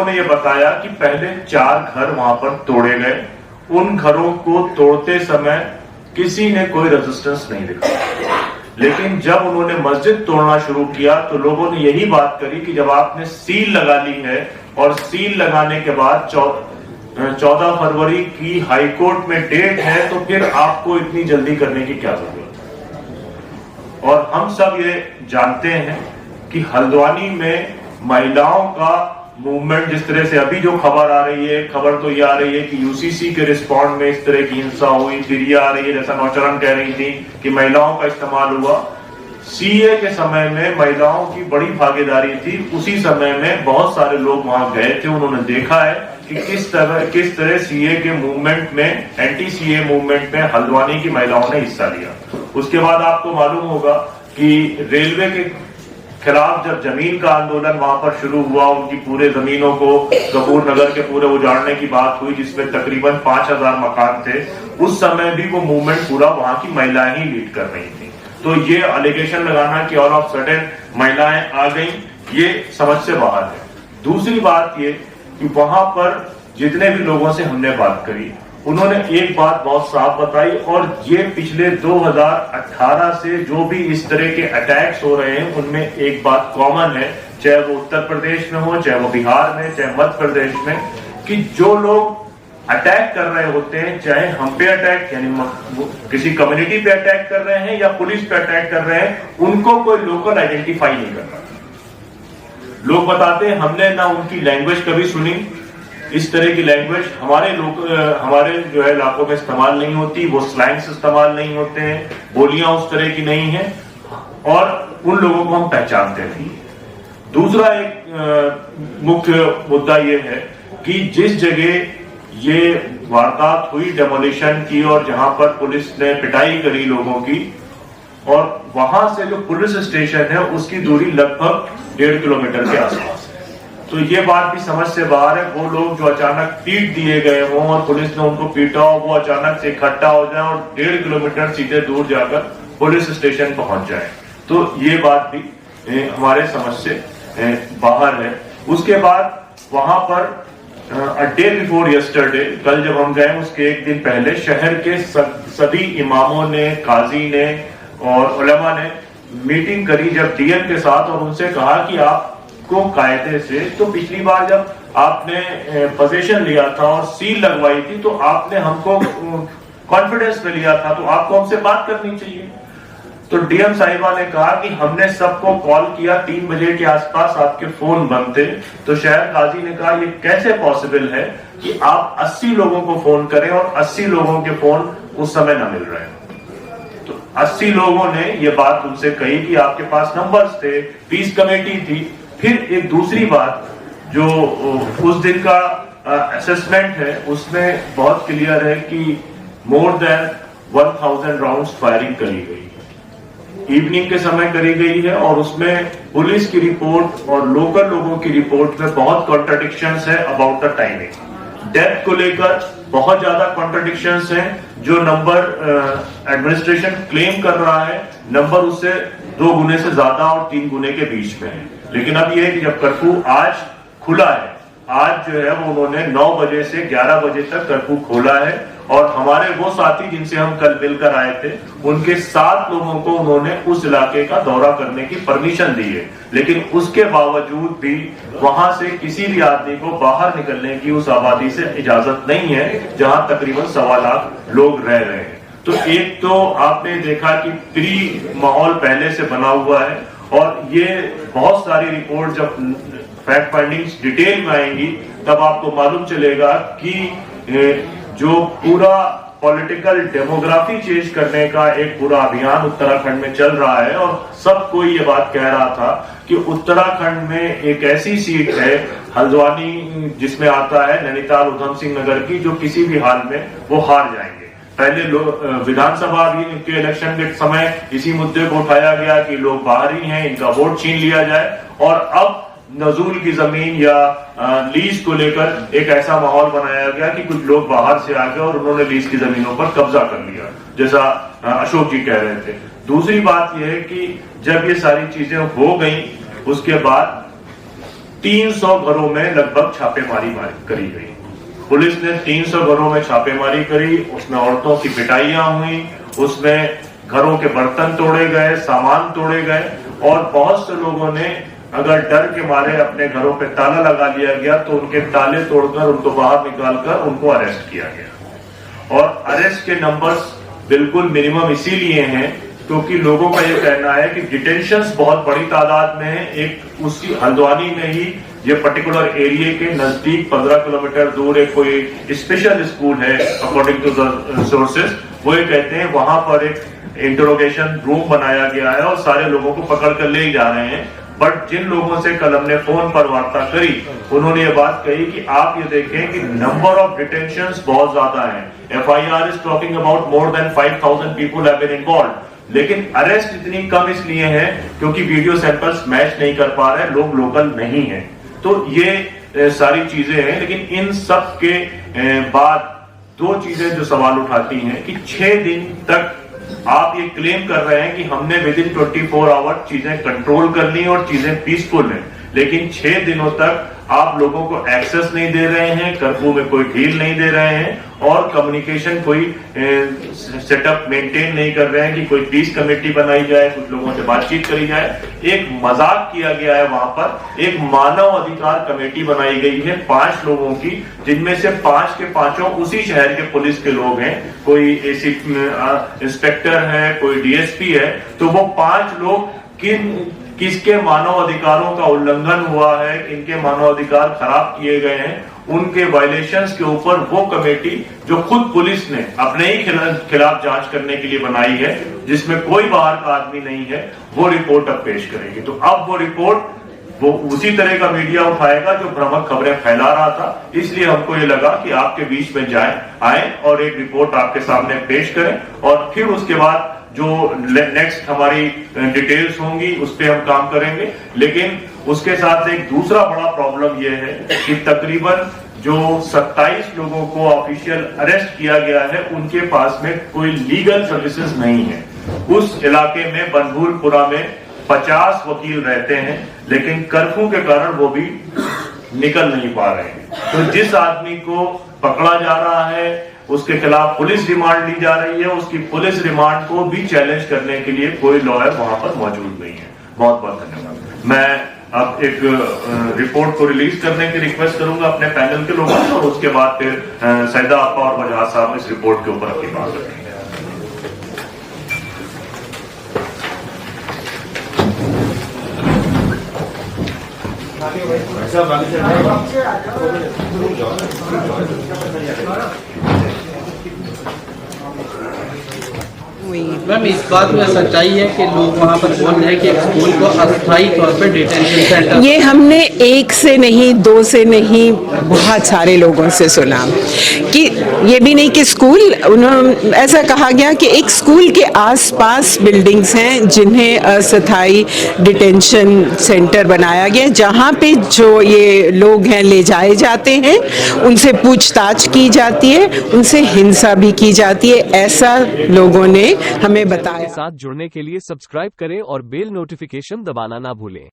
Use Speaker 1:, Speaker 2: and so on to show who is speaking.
Speaker 1: उन्होंने ये बताया कि पहले 4 घर वहां पर तोड़े गए। उन घरों को तोड़ते समय किसी ने कोई रेजिस्टेंस नहीं दिखाया, लेकिन जब उन्होंने मस्जिद तोड़ना शुरू किया तो लोगों ने यही बात करी कि जब आपने सील लगा ली है और सील लगाने के बाद 14 फरवरी की हाईकोर्ट में डेट है, तो फिर आपको इतनी जल्दी करने की क्या जरूरत है। और हम सब ये जानते हैं कि हल्द्वानी में महिलाओं का मूवमेंट, जिस तरह से अभी जो खबर आ रही है, खबर तो ये आ रही है कि यूसीसी के रिस्पॉन्ड में इस तरह की हिंसा हुई, फिर ये आ रही है जैसा नौचरन कह रही थी कि महिलाओं का इस्तेमाल हुआ। सीए के समय में महिलाओं की बड़ी भागीदारी थी, उसी समय में बहुत सारे लोग वहां गए थे, उन्होंने देखा है कि किस तरह सीए के मूवमेंट में, एंटी सीए मूवमेंट में हल्द्वानी की महिलाओं ने हिस्सा लिया। उसके बाद आपको मालूम होगा कि रेलवे के खिलाफ जब जमीन का आंदोलन वहां पर शुरू हुआ, उनकी पूरे जमीनों को कपूर नगर के पूरे उजाड़ने की बात हुई, जिसमें तकरीबन 5000 मकान थे। उस समय भी वो मूवमेंट पूरा वहां की महिलाएं ही लीड कर रही थी। तो ये एलिगेशन लगाना कि ऑल ऑफ सडन महिलाएं आ गई, ये समझ से बाहर है। दूसरी बात ये कि वहां पर जितने भी लोगों से हमने बात करी, उन्होंने एक बात बहुत साफ बताई, और ये पिछले 2018 से जो भी इस तरह के अटैक्स हो रहे हैं उनमें एक बात कॉमन है, चाहे वो उत्तर प्रदेश में हो, चाहे वो बिहार में, चाहे मध्य प्रदेश में, कि जो लोग अटैक कर रहे होते हैं, चाहे हम पे अटैक यानी किसी कम्युनिटी पे अटैक कर रहे हैं या पुलिस पे अटैक कर रहे हैं, उनको कोई लोकल आइडेंटिफाई नहीं कर रहा। लोग बताते हैं हमने ना उनकी लैंग्वेज कभी सुनी, इस तरह की लैंग्वेज हमारे जो है इलाकों में इस्तेमाल नहीं होती, वो स्लैंग्स इस्तेमाल नहीं होते हैं, बोलियां उस तरह की नहीं है, और उन लोगों को हम पहचानते नहीं। दूसरा एक मुख्य मुद्दा ये है कि जिस जगह ये वारदात हुई डेमोलिशन की, और जहां पर पुलिस ने पिटाई करी लोगों की, और वहां से जो पुलिस स्टेशन है उसकी दूरी लगभग 1.5 किलोमीटर के आसपास है। तो ये बात भी समझ से बाहर है। वो लोग जो अचानक पीट दिए गए हों और पुलिस ने उनको पीटा हो, वो अचानक से इकट्ठा हो जाए और 1.5 किलोमीटर सीधे दूर जाकर पुलिस स्टेशन पहुंच जाए, तो ये बात भी हमारे समझ से बाहर है। उसके बाद वहां पर डे बिफोर यस्टरडे, कल जब हम गए उसके एक दिन पहले, शहर के सभी इमामों ने, काजी ने और उलमा ने मीटिंग करी जब डीएम के साथ, और उनसे कहा कि आपको कायदे से, तो पिछली बार जब आपने पोजीशन लिया था और सील लगवाई थी तो आपने हमको कॉन्फिडेंस में लिया था, तो आपको हमसे बात करनी चाहिए। तो डीएम साहिबा ने कहा कि हमने सबको कॉल किया, 3 बजे के आसपास आपके फोन बंद थे। तो शहर काजी ने कहा ये कैसे पॉसिबल है कि आप 80 लोगों को फोन करें और 80 लोगों के फोन उस समय न मिल रहे हैं। तो 80 लोगों ने ये बात उनसे कही कि आपके पास नंबर्स थे, पीस कमेटी थी। फिर एक दूसरी बात जो उस दिन का असेसमेंट है उसमें बहुत क्लियर है कि मोर देन 1000 राउंड्स फायरिंग करी गई, इवनिंग के समय करी गई है, और उसमें पुलिस की रिपोर्ट और लोकल लोगों की रिपोर्ट में बहुत कॉन्ट्रडिक्शंस है अबाउट द टाइमिंग। डेथ को लेकर बहुत ज्यादा कॉन्ट्रडिक्शंस हैं, जो नंबर एडमिनिस्ट्रेशन क्लेम कर रहा है, नंबर उससे 2 गुने से ज्यादा और 3 गुने के बीच में है। लेकिन अब यह है कि जब कर्फ्यू आज खुला है, आज जो है वो उन्होंने 9 बजे से 11 बजे तक कर्फ्यू खोला है, और हमारे वो साथी जिनसे हम कल मिलकर आए थे उनके 7 लोगों को उन्होंने उस इलाके का दौरा करने की परमिशन दी है, लेकिन उसके बावजूद भी वहां से किसी भी आदमी को बाहर निकलने की उस आबादी से इजाजत नहीं है जहां तकरीबन 1.25 लाख लोग रह रहे हैं। तो एक तो आपने देखा कि प्री माहौल पहले से बना हुआ है, और ये बहुत सारी रिपोर्ट जब फैक्ट फाइंडिंग्स डिटेल में आएंगी तब आपको मालूम चलेगा कि जो पूरा पॉलिटिकल डेमोग्राफी चेंज करने का एक पूरा अभियान उत्तराखंड में चल रहा है, और सब कोई ये बात कह रहा था कि उत्तराखंड में एक ऐसी सीट है हल्द्वानी जिसमें आता है नैनीताल उधम सिंह नगर की, जो किसी भी हाल में वो हार जाएंगे। पहले विधानसभा के इलेक्शन के समय इसी मुद्दे को उठाया गया कि लोग बाहरी हैं, इनका वोट छीन लिया जाए, और अब नजूल की जमीन या लीज को लेकर एक ऐसा माहौल बनाया गया कि कुछ लोग बाहर से आ गए और उन्होंने लीज की जमीनों पर कब्जा कर लिया, जैसा अशोक जी कह रहे थे। दूसरी बात यह है कि जब ये सारी चीजें हो गई उसके बाद 300 घरों में लगभग छापेमारी करी गई। पुलिस ने 300 घरों में छापेमारी करी, उसमें औरतों की पिटाइयां हुई, उसमें घरों के बर्तन तोड़े गए, सामान तोड़े गए और बहुत से लोगों ने अगर डर के मारे अपने घरों पे ताला लगा लिया गया तो उनके ताले तोड़कर उनको बाहर निकालकर उनको अरेस्ट किया गया। और अरेस्ट के नंबर्स बिल्कुल मिनिमम इसीलिए हैं क्योंकि लोगों का ये कहना है कि डिटेंशंस बहुत बड़ी तादाद में है। एक उसी हल्द्वानी में ही ये पर्टिकुलर एरिया के नजदीक 15 किलोमीटर दूर एक कोई स्पेशल स्कूल है, अकॉर्डिंग टू द सोर्सेज वो ये कहते हैं वहां पर एक इंटरोगेशन रूम बनाया गया है और सारे लोगों को पकड़ कर ले जा रहे हैं। बट जिन लोगों से कल हमने फोन पर वार्ता करी उन्होंने ये बात कही कि आप ये देखें कि नंबर ऑफ डिटेंशंस बहुत ज्यादा है। FIR is talking about more than 5000 people have been involved, लेकिन अरेस्ट इतनी कम इसलिए है क्योंकि वीडियो सैंपल्स मैच नहीं कर पा रहे, लोग लोकल नहीं है। तो ये सारी चीजें हैं, लेकिन इन सब के बाद दो चीजें जो सवाल उठाती हैं कि 6 दिन तक आप ये क्लेम कर रहे हैं कि हमने विद इन 24 आवर चीजें कंट्रोल कर ली और चीजें पीसफुल हैं, लेकिन 6 दिनों तक आप लोगों को एक्सेस नहीं दे रहे हैं, कर्फ्यू में कोई ढील नहीं दे रहे हैं और कम्युनिकेशन कोई सेटअप मेंटेन नहीं कर रहे हैं कि कोई पीस कमेटी बनाई जाए, कुछ लोगों से बातचीत करी जाए। एक मजाक किया गया है वहां पर। एक मानव अधिकार कमेटी बनाई गई है 5 लोगों की, जिनमें से 5 के 5 उसी शहर के पुलिस के लोग हैं, कोई इंस्पेक्टर है, कोई DSP है। तो वो 5 लोग किसके मानव अधिकारों का उल्लंघन हुआ है, इनके मानव अधिकार खराब किए गए हैं, उनके वायलेशंस के ऊपर वो कमेटी जो खुद पुलिस ने अपने ही खिलाफ जांच करने के लिए बनाई है, जिसमें कोई बाहर का आदमी नहीं है, वो रिपोर्ट अब पेश करेगी। तो अब वो रिपोर्ट वो उसी तरह का मीडिया उठाएगा जो भ्रामक खबरें फैला रहा था। इसलिए हमको ये लगा कि आपके बीच में आए और एक रिपोर्ट आपके सामने पेश करें और फिर उसके बाद जो नेक्स्ट हमारी डिटेल्स होंगी उस पर हम काम करेंगे। लेकिन उसके साथ एक दूसरा बड़ा प्रॉब्लम यह है कि तकरीबन जो 27 लोगों को ऑफिशियल अरेस्ट किया गया है उनके पास में कोई लीगल सर्विसेज नहीं है। उस इलाके में बनभूलपुरा में 50 वकील रहते हैं, लेकिन कर्फ्यू के कारण वो भी निकल नहीं पा रहे हैं। तो जिस आदमी को पकड़ा जा रहा है उसके खिलाफ पुलिस रिमांड ली जा रही है, उसकी पुलिस रिमांड को भी चैलेंज करने के लिए कोई लॉयर वहां पर मौजूद नहीं है। बहुत बहुत धन्यवाद। मैं अब एक रिपोर्ट को रिलीज करने की रिक्वेस्ट करूंगा अपने पैनल के लोगों से और उसके बाद फिर सैदा आपा और वजह साहब इस रिपोर्ट के ऊपर अपनी बात रखेंगे।
Speaker 2: मैम इस बात में सच्चाई है कि लोग वहाँ पर बोल रहे हैं कि स्कूल को अस्थायी तौर पर डिटेंशन सेंटर,
Speaker 3: ये हमने एक से नहीं, 2 से नहीं, बहुत सारे लोगों से सुना कि ये भी नहीं कि स्कूल, उन्होंने ऐसा कहा गया कि एक स्कूल के आसपास बिल्डिंग्स हैं जिन्हें अस्थायी डिटेंशन सेंटर बनाया गया, जहाँ पे जो ये लोग हैं ले जाए जाते हैं, उनसे पूछताछ की जाती है, उनसे हिंसा भी की जाती है, ऐसा लोगों ने हमें बताया।
Speaker 4: साथ जुड़ने के लिए सब्सक्राइब करें और बेल नोटिफिकेशन दबाना ना भूलें।